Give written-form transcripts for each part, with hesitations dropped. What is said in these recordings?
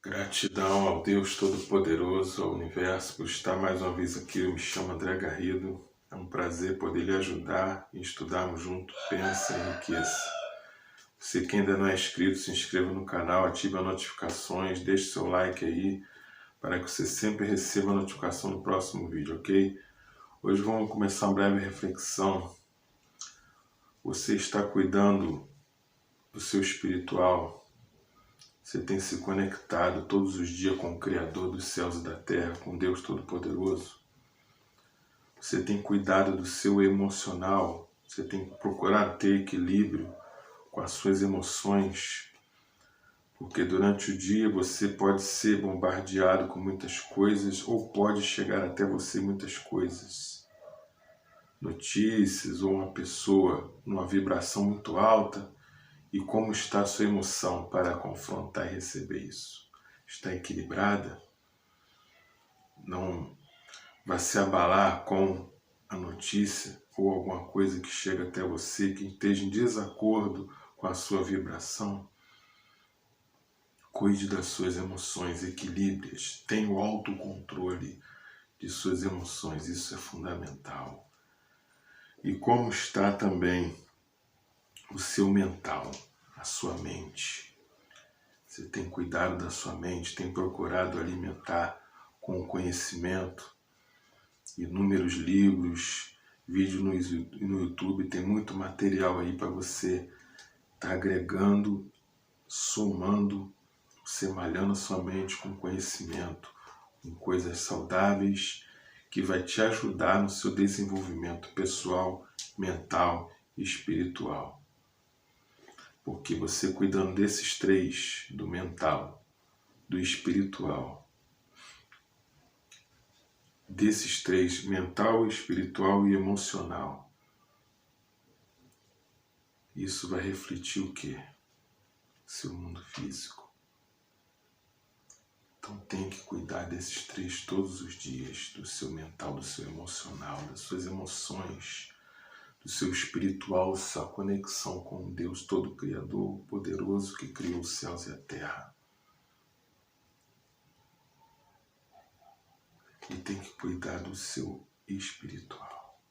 Gratidão ao Deus Todo-Poderoso, ao Universo, por estar mais uma vez aqui. Eu me chamo André Garrido. É um prazer poder lhe ajudar e estudarmos junto. Pensa e enriqueça. Você que ainda não é inscrito, se inscreva no canal, ative as notificações, deixe seu like aí, para que você sempre receba a notificação do próximo vídeo, ok? Hoje vamos começar uma breve reflexão. Você está cuidando do seu espiritual? Você tem se conectado todos os dias com o Criador dos céus e da terra, com Deus Todo-Poderoso? Você tem cuidado do seu emocional? Você tem procurado ter equilíbrio com as suas emoções? Porque durante o dia você pode ser bombardeado com muitas coisas ou pode chegar até você muitas coisas. Notícias ou uma pessoa numa vibração muito alta. E como está a sua emoção para confrontar e receber isso? Está equilibrada? Não vai se abalar com a notícia ou alguma coisa que chega até você que esteja em desacordo com a sua vibração? Cuide das suas emoções, equilíbrias. Tenha o autocontrole de suas emoções, isso é fundamental. E como está também o seu mental, a sua mente? Você tem cuidado da sua mente, tem procurado alimentar com o conhecimento, inúmeros livros, vídeos no YouTube, tem muito material aí para você estar agregando, somando, você malhando a sua mente com conhecimento, com coisas saudáveis, que vai te ajudar no seu desenvolvimento pessoal, mental e espiritual. Porque você cuidando desses três, do mental, do espiritual, desses três, mental, espiritual e emocional, isso vai refletir o quê? Seu mundo físico. Então tem que cuidar desses três todos os dias, do seu mental, do seu emocional, das suas emoções, do seu espiritual, sua conexão com Deus Todo-Criador, poderoso que criou os céus e a terra. E tem que cuidar do seu espiritual.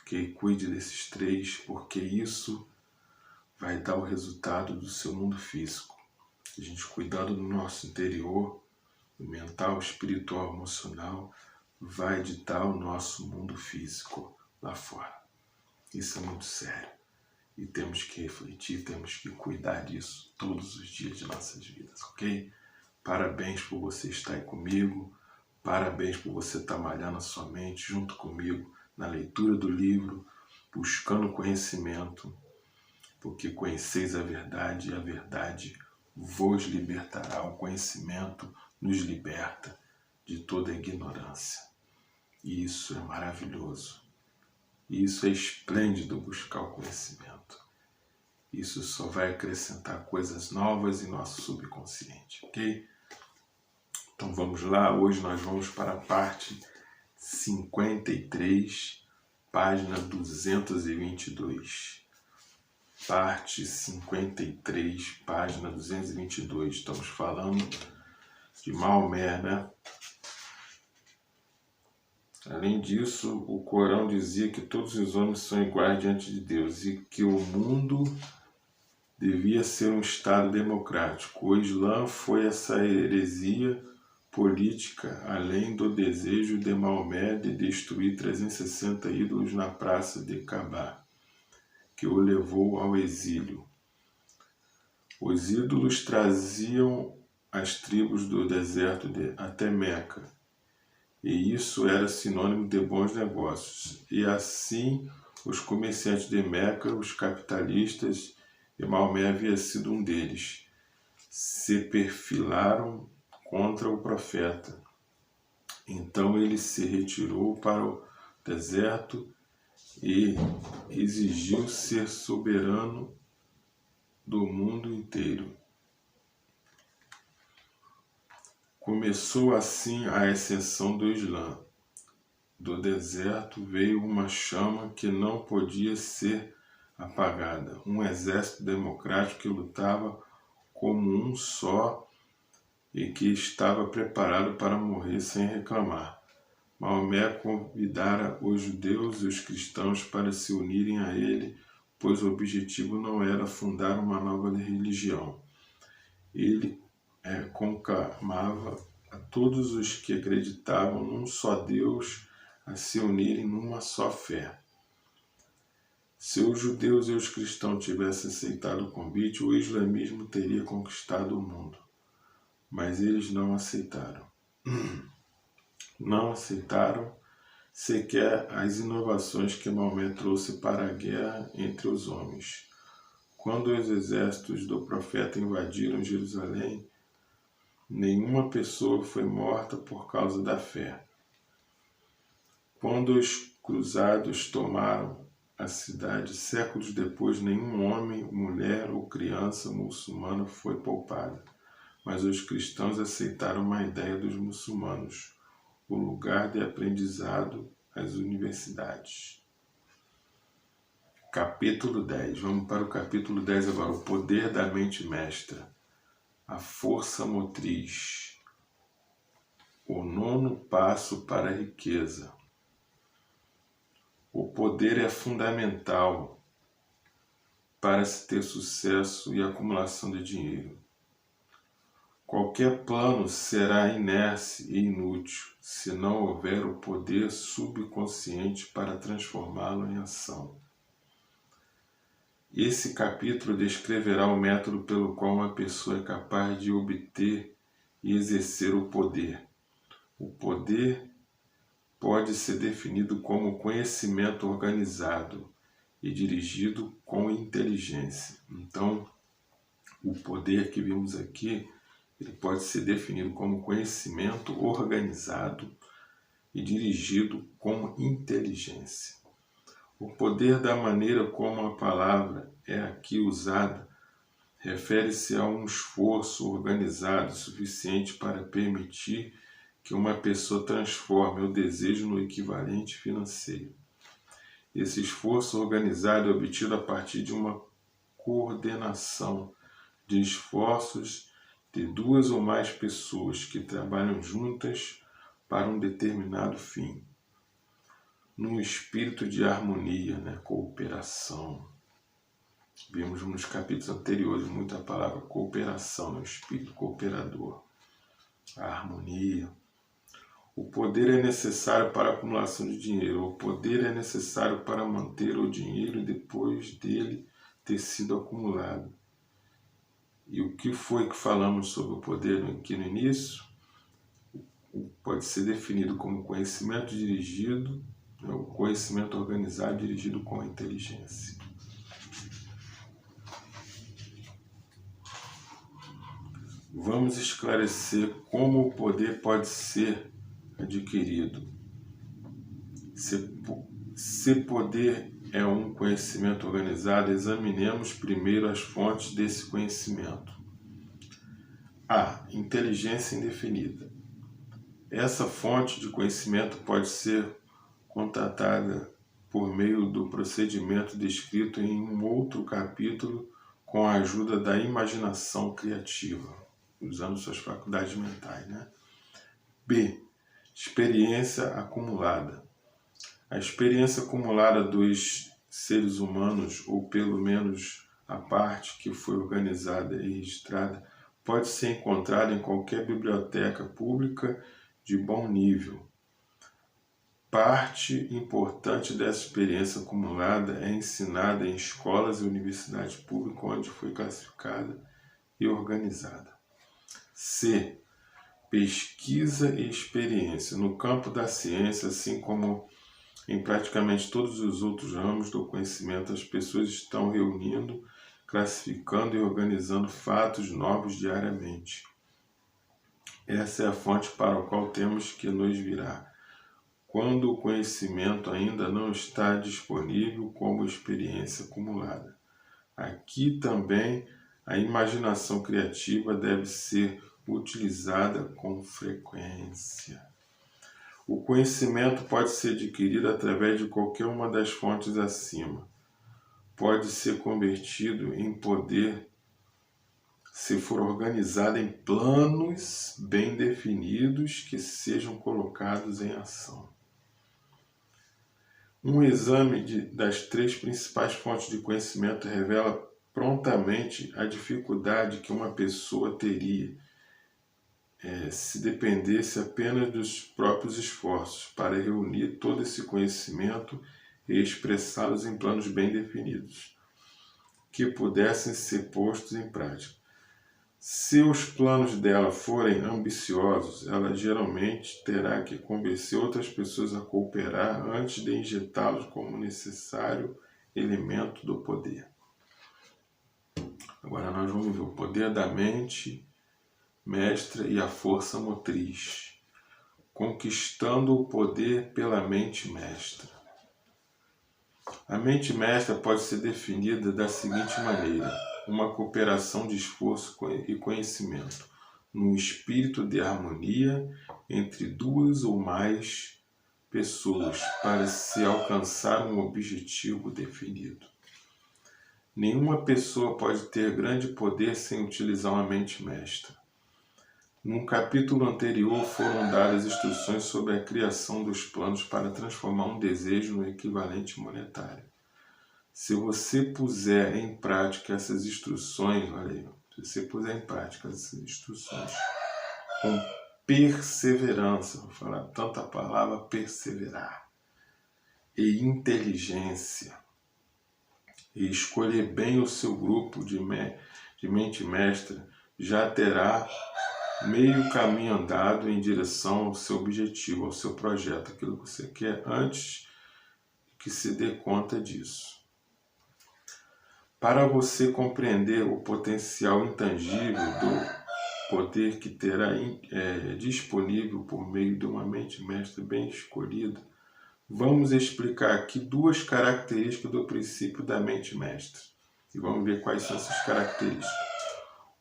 Ok? Cuide desses três, porque isso vai dar o resultado do seu mundo físico. A gente cuidando do nosso interior, do mental, espiritual, emocional, vai ditar o nosso mundo físico lá fora. Isso é muito sério. E temos que refletir, temos que cuidar disso todos os dias de nossas vidas, ok? Parabéns por você estar aí comigo. Parabéns por você estar malhando a sua mente junto comigo na leitura do livro, buscando conhecimento, porque conheceis a verdade e a verdade vos libertará. O conhecimento nos liberta de toda a ignorância. E isso é maravilhoso. Isso é esplêndido, buscar o conhecimento. Isso só vai acrescentar coisas novas em nosso subconsciente, ok? Então vamos lá, hoje nós vamos para a parte 53, página 222. Parte 53, página 222. Estamos falando de Maomé, né? Além disso, o Corão dizia que todos os homens são iguais diante de Deus e que o mundo devia ser um Estado democrático. O Islã foi essa heresia política, além do desejo de Maomé de destruir 360 ídolos na praça de Kaaba, que o levou ao exílio. Os ídolos traziam as tribos do deserto até Meca, e isso era sinônimo de bons negócios. E assim, os comerciantes de Meca, os capitalistas, e Maomé havia sido um deles, se perfilaram contra o profeta. Então ele se retirou para o deserto e exigiu ser soberano do mundo inteiro. Começou assim a ascensão do Islã. Do deserto veio uma chama que não podia ser apagada, um exército democrático que lutava como um só e que estava preparado para morrer sem reclamar. Maomé convidara os judeus e os cristãos para se unirem a ele, pois o objetivo não era fundar uma nova religião. Ele conclamava a todos os que acreditavam num só Deus a se unirem numa só fé. Se os judeus e os cristãos tivessem aceitado o convite, o islamismo teria conquistado o mundo. Mas eles não aceitaram. Não aceitaram sequer as inovações que Maomé trouxe para a guerra entre os homens. Quando os exércitos do profeta invadiram Jerusalém, nenhuma pessoa foi morta por causa da fé. Quando os cruzados tomaram a cidade, séculos depois, nenhum homem, mulher ou criança muçulmana foi poupada. Mas os cristãos aceitaram uma ideia dos muçulmanos, o lugar de aprendizado, as universidades. Capítulo 10. Vamos para o capítulo 10 agora. O poder da mente mestra. A força motriz. O 9º passo para a riqueza. O poder é fundamental para se ter sucesso e acumulação de dinheiro. Qualquer plano será inerte e inútil se não houver o poder subconsciente para transformá-lo em ação. Esse capítulo descreverá o método pelo qual uma pessoa é capaz de obter e exercer o poder. O poder pode ser definido como conhecimento organizado e dirigido com inteligência. Então, o poder que vimos aqui, ele pode ser definido como conhecimento organizado e dirigido com inteligência. O poder da maneira como a palavra é aqui usada refere-se a um esforço organizado suficiente para permitir que uma pessoa transforme o desejo no equivalente financeiro. Esse esforço organizado é obtido a partir de uma coordenação de esforços de 2 ou mais pessoas que trabalham juntas para um determinado fim, num espírito de harmonia, cooperação. Vimos nos capítulos anteriores muita palavra cooperação, no espírito cooperador, a harmonia. O poder é necessário para a acumulação de dinheiro. O poder é necessário para manter o dinheiro depois dele ter sido acumulado. E o que foi que falamos sobre o poder aqui no início? Pode ser definido como conhecimento dirigido, o conhecimento organizado dirigido com a inteligência. Vamos esclarecer como o poder pode ser adquirido. Se poder é um conhecimento organizado, examinemos primeiro as fontes desse conhecimento. A. Inteligência indefinida. Essa fonte de conhecimento pode ser contatada por meio do procedimento descrito em um outro capítulo com a ajuda da imaginação criativa, usando suas faculdades mentais. B. Experiência acumulada. A experiência acumulada dos seres humanos, ou pelo menos a parte que foi organizada e registrada, pode ser encontrada em qualquer biblioteca pública de bom nível. Parte importante dessa experiência acumulada é ensinada em escolas e universidades públicas, onde foi classificada e organizada. C. Pesquisa e experiência. No campo da ciência, assim como em praticamente todos os outros ramos do conhecimento, as pessoas estão reunindo, classificando e organizando fatos novos diariamente. Essa é a fonte para a qual temos que nos virar quando o conhecimento ainda não está disponível como experiência acumulada. Aqui também a imaginação criativa deve ser utilizada com frequência. O conhecimento pode ser adquirido através de qualquer uma das fontes acima. Pode ser convertido em poder se for organizada em planos bem definidos que sejam colocados em ação. Um exame das 3 principais fontes de conhecimento revela prontamente a dificuldade que uma pessoa teria se dependesse apenas dos próprios esforços para reunir todo esse conhecimento e expressá-los em planos bem definidos, que pudessem ser postos em prática. Se os planos dela forem ambiciosos, ela geralmente terá que convencer outras pessoas a cooperar antes de injetá-los como necessário elemento do poder. Agora nós vamos ver o poder da mente mestra e a força motriz, conquistando o poder pela mente mestra. A mente mestra pode ser definida da seguinte maneira: uma cooperação de esforço e conhecimento, num espírito de harmonia entre 2 ou mais pessoas para se alcançar um objetivo definido. Nenhuma pessoa pode ter grande poder sem utilizar uma mente mestra. Num capítulo anterior foram dadas instruções sobre a criação dos planos para transformar um desejo no equivalente monetário. Se você puser em prática essas instruções, olha aí, se você puser em prática essas instruções com perseverança, vou falar tanta palavra perseverar, e inteligência, e escolher bem o seu grupo de mente mestra, já terá meio caminho andado em direção ao seu objetivo, ao seu projeto, aquilo que você quer, antes que se dê conta disso. Para você compreender o potencial intangível do poder que terá disponível por meio de uma mente mestra bem escolhida, vamos explicar aqui 2 características do princípio da mente mestra. E vamos ver quais são essas características.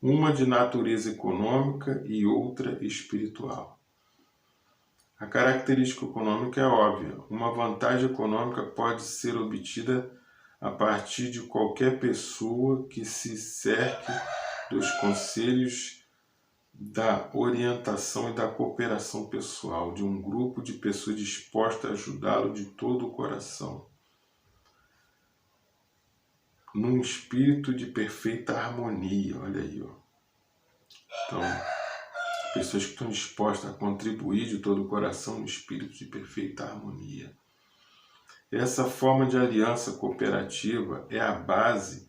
Uma de natureza econômica e outra espiritual. A característica econômica é óbvia. Uma vantagem econômica pode ser obtida a partir de qualquer pessoa que se cerque dos conselhos, da orientação e da cooperação pessoal de um grupo de pessoas dispostas a ajudá-lo de todo o coração, num espírito de perfeita harmonia. Olha aí, ó. Então, pessoas que estão dispostas a contribuir de todo o coração no espírito de perfeita harmonia. Essa forma de aliança cooperativa é a base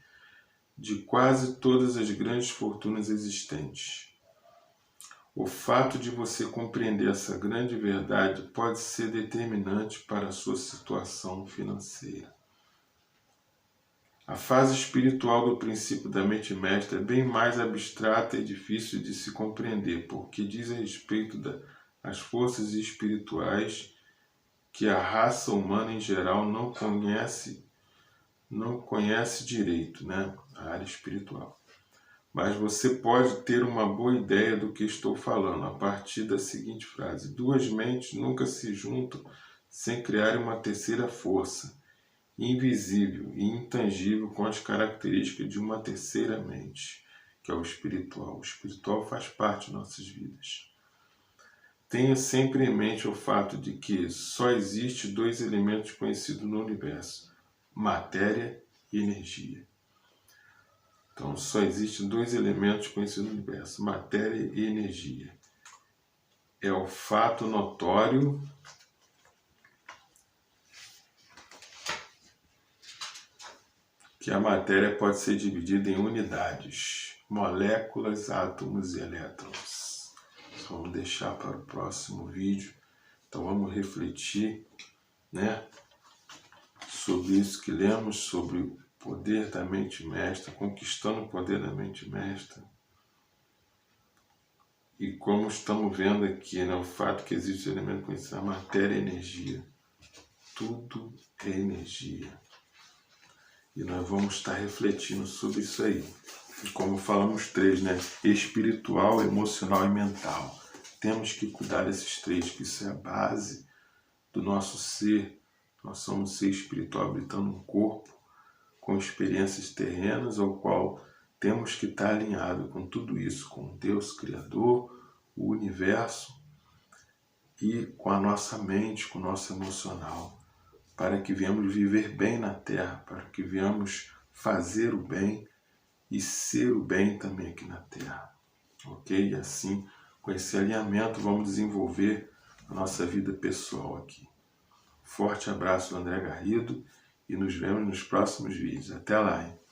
de quase todas as grandes fortunas existentes. O fato de você compreender essa grande verdade pode ser determinante para a sua situação financeira. A fase espiritual do princípio da mente mestra é bem mais abstrata e difícil de se compreender, porque diz a respeito das forças espirituais que a raça humana em geral não conhece direito, né? A área espiritual. Mas você pode ter uma boa ideia do que estou falando a partir da seguinte frase: 2 mentes nunca se juntam sem criar uma terceira força, invisível e intangível, com as características de uma terceira mente, que é o espiritual. O espiritual faz parte de nossas vidas. Tenha sempre em mente o fato de que só existe 2 elementos conhecidos no universo: matéria e energia. Então, só existem 2 elementos conhecidos no universo: matéria e energia. É o fato notório que a matéria pode ser dividida em unidades, moléculas, átomos e elétrons. Vamos deixar para o próximo vídeo. Então vamos refletir, né, sobre isso que lemos, sobre o poder da mente mestra, conquistando o poder da mente mestra. E como estamos vendo aqui, né, o fato que existe o elemento conhecido, a matéria e energia. Tudo é energia. E nós vamos estar refletindo sobre isso aí. E como falamos 3, né? Espiritual, emocional e mental. Temos que cuidar desses 3, que isso é a base do nosso ser. Nós somos um ser espiritual habitando um corpo com experiências terrenas, ao qual temos que estar alinhado com tudo isso, com Deus Criador, o universo e com a nossa mente, com o nosso emocional, para que venhamos viver bem na Terra, para que venhamos fazer o bem e ser o bem também aqui na Terra. Ok? E assim, com esse alinhamento, vamos desenvolver a nossa vida pessoal aqui. Forte abraço do André Garrido e nos vemos nos próximos vídeos. Até lá, hein?